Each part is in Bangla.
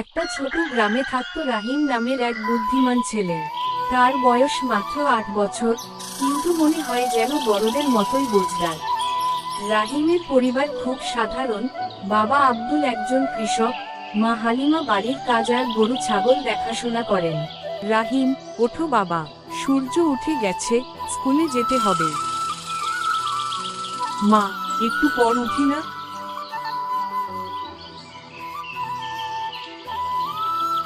একটা ছোট গ্রামে থাকত রাহিম নামের এক বুদ্ধিমান ছেলে। তার বয়স মাত্র 8 বছর, কিন্তু মনে হয় যেন বড়দের মতোই বুঝদার। রাহিমের পরিবার খুব সাধারণ। বাবা আব্দুল একজন কৃষক, মা হালিমা বাড়ির কাজ আর গরু ছাগল দেখাশোনা করেন। রাহিম, ওঠো বাবা, সূর্য উঠে গেছে, স্কুলে যেতে হবে। মা, একটু পর উঠি না?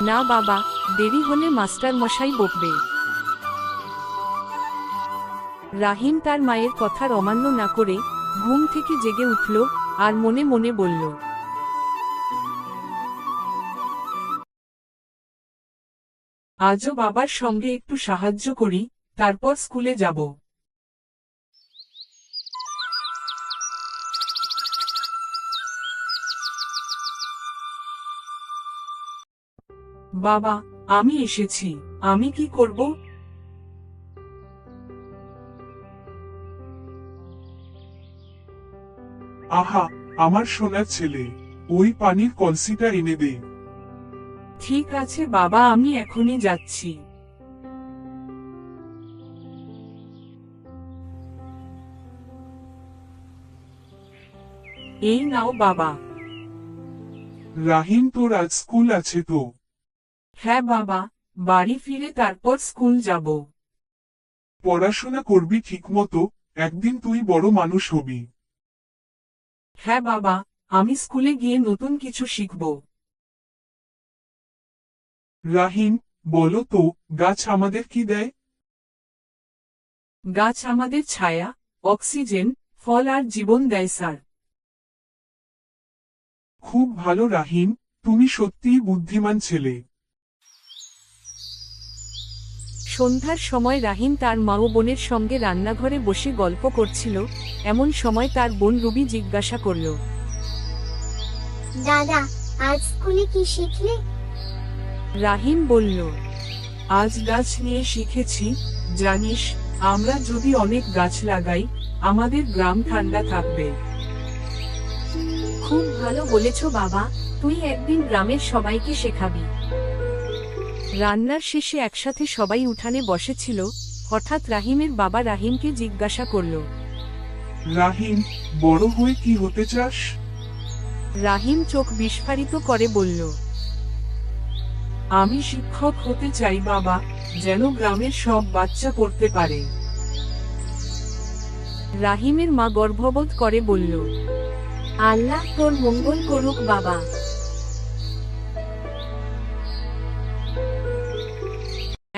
না বাবা, দেরি হলে মাস্টার মশাই বকবে। রাহিম তার মায়ের কথার অমান্য না করে ঘুম থেকে জেগে উঠল আর মনে মনে বলল, আজও বাবার সঙ্গে একটু সাহায্য করি, তারপর স্কুলে যাব। বাবা, আমি এসেছি। আমি কি করব? আহা, আমার সোনার ছেলে, ওই পানির কলসিটা এনে দে। ঠিক আছে বাবা, আমি এখনই যাচ্ছি। এই নাও বাবা। রাহিম, তোর আজ স্কুল আছে তো? হ্যাঁ বাবা, বাড়ি ফিরে তারপর স্কুল যাব। পড়াশোনা করবি ঠিকমতো, একদিন তুই বড় মানুষ হবি। হ্যাঁ বাবা, আমি স্কুলে গিয়ে নতুন কিছু শিখব। রাহিম, বলো তো, গাছ আমাদের কি দেয়? গাছ আমাদের ছায়া, অক্সিজেন, ফল আর জীবন দেয় স্যার। খুব ভালো রাহিম, তুমি সত্যিই বুদ্ধিমান ছেলে। সন্ধ্যার সময় রাহিম তার মা ও বোনের সঙ্গে রান্নাঘরে বসে গল্প করছিল। এমন সময় তার বোন রুবি জিজ্ঞাসা করল, দাদা, আজ স্কুলে কি শিখলে? রাহিম বলল, আজ গাছ নিয়ে শিখেছি। জানিস, আমরা যদি অনেক গাছ লাগাই, আমাদের গ্রাম ঠান্ডা থাকবে। খুব ভালো বলেছ বাবা, তুই একদিন গ্রামের সবাইকে শেখাবি। রান্নার শেষে একসাথে সবাই উঠানে বসেছিল। হঠাৎ রাহিমের বাবা রাহিমকে জিজ্ঞাসা করল, রাহিম, বড় হয়ে কি হতে চাস? রাহিম চোখ বিস্ফারিত করে বলল, আমি শিক্ষক হতে চাই বাবা, যেন গ্রামের সব বাচ্চা পড়তে পারে। রাহিমের মা গর্ববোধ করে বলল, আল্লাহ তোর মঙ্গল করুক বাবা।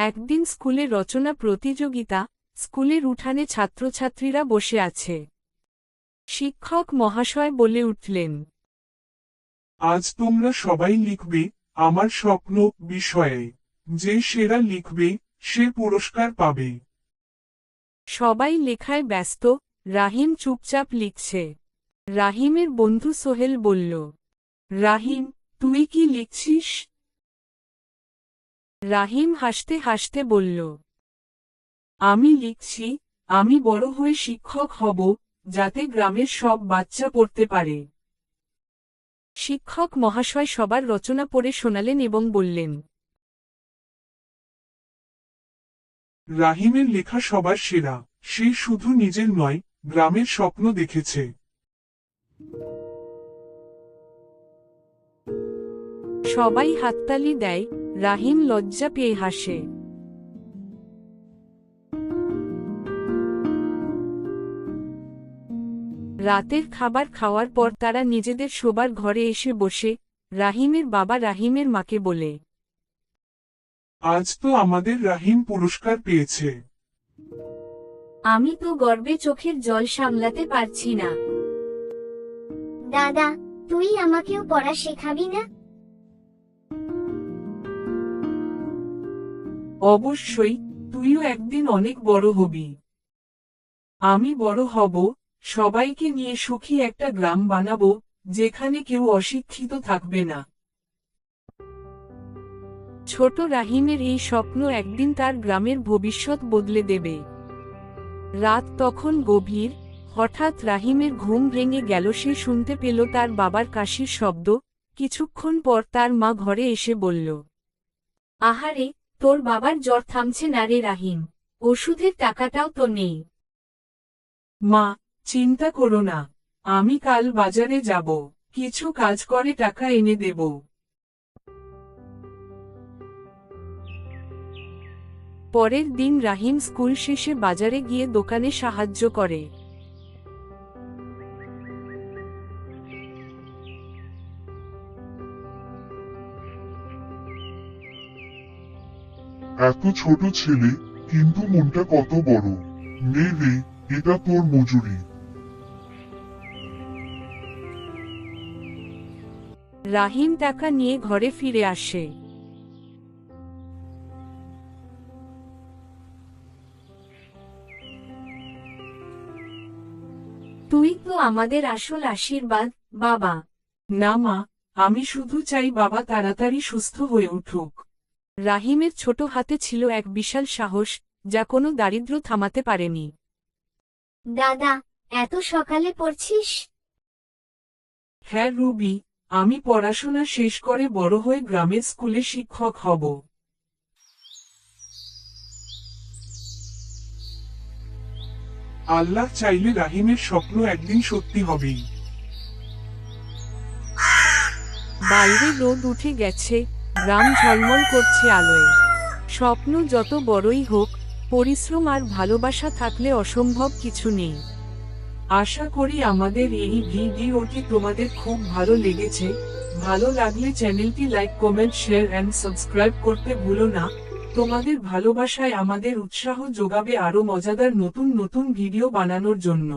একদিন স্কুলে রচনা প্রতিযোগিতা। স্কুলের উঠানে ছাত্রছাত্রীরা বসে আছে। শিক্ষক মহাশয় বলে উঠলেন, আজ তোমরা সবাই লিখবে আমার স্বপ্ন বিষয়ে। যে সেরা লিখবে সে পুরস্কার পাবে। সবাই লেখায় ব্যস্ত। রাহিম চুপচাপ লিখছে। রাহিমের বন্ধু সোহেল বলল, রাহিম, তুই কি লিখছিস? রাহিম হাসতে হাসতে বলল, আমি লিখছি, আমি বড় হয়ে শিক্ষক হব, যাতে গ্রামের সব বাচ্চা পড়তে পারে। শিক্ষক মহাশয় সবার রচনা পড়ে শোনালেন এবং বললেন, রাহিমের লেখা সবার সেরা। সে শুধু নিজের নয়, গ্রামের স্বপ্ন দেখেছে। সবাই হাততালি দেয়। রাহিম লজ্জা পেয়ে হাসে। রাতের খাবার খাওয়ার পর তারা নিজেদের শোবার ঘরে এসে বসে। রাহিমের বাবা রাহিমের মাকে বলে, আজ তো আমাদের রাহিম পুরস্কার পেয়েছে। আমি তো গর্বে চোখের জল সামলাতে পারছি না। দাদা, তুই আমাকেও পড়া শেখাবি না? অবশ্যই, তুইও একদিন অনেক বড় হবি। আমি বড় হব, সবাইকে নিয়ে সুখী একটা গ্রাম বানাবো, যেখানে কেউ অশিক্ষিত থাকবে না। ছোট রাহিমের এই স্বপ্ন একদিন তার গ্রামের ভবিষ্যৎ বদলে দেবে। রাত তখন গভীর। হঠাৎ রাহিমের ঘুম ভেঙে গেল। সে শুনতে পেল তার বাবার কাশির শব্দ, কিছুক্ষণ পর তার মা ঘরে এসে বলল, আহারে, তোর বাবার জ্বর থামছে না রে রাহিম, ওষুধের টাকাটাও তো নেই। মা, চিন্তা করো না, আমি কাল বাজারে যাব, কিছু কাজ করে টাকা এনে দেব। পরের দিন রাহিম স্কুল শেষে বাজারে গিয়ে দোকানে সাহায্য করে। এত ছোট ছেলে, কিন্তু মনটা কত বড়। নে রে, এটা তোর মজুরি। রাহিম টাকা নিয়ে ঘরে ফিরে আসে। তুই তো আমাদের আসল আশীর্বাদ, বাবা। না মা, আমি শুধু চাই বাবা তাড়াতাড়ি সুস্থ হয়ে উঠুক। রাহিমের ছোট হাতে ছিল এক বিশাল সাহস, যা কোনো দারিদ্র্য থামাতে পারেনি। দাদা, এত সকালে পড়ছিস? হ্যাঁ রুবি, আমি পড়াশোনা শেষ করে বড় হয়ে গ্রামের স্কুলে শিক্ষক হব। আল্লাহ চাইলে রাহিমের স্বপ্ন একদিন সত্যি হবেই। বাইরে রোদ উঠে গেছে, গ্রাম ঝলমল করছে আলোয়। স্বপ্ন যত বড়ই হোক, পরিশ্রম আর ভালোবাসা থাকলে অসম্ভব কিছু নেই। আশা করি আমাদের এই ভিডিওটি তোমাদের খুব ভালো লেগেছে। ভালো লাগলে চ্যানেলটি like, comment, share and subscribe করতে ভুলো না। তোমাদের ভালোবাসায় আমাদের উৎসাহ যোগাবে আরো মজাদার নতুন নতুন ভিডিও বানানোর জন্য।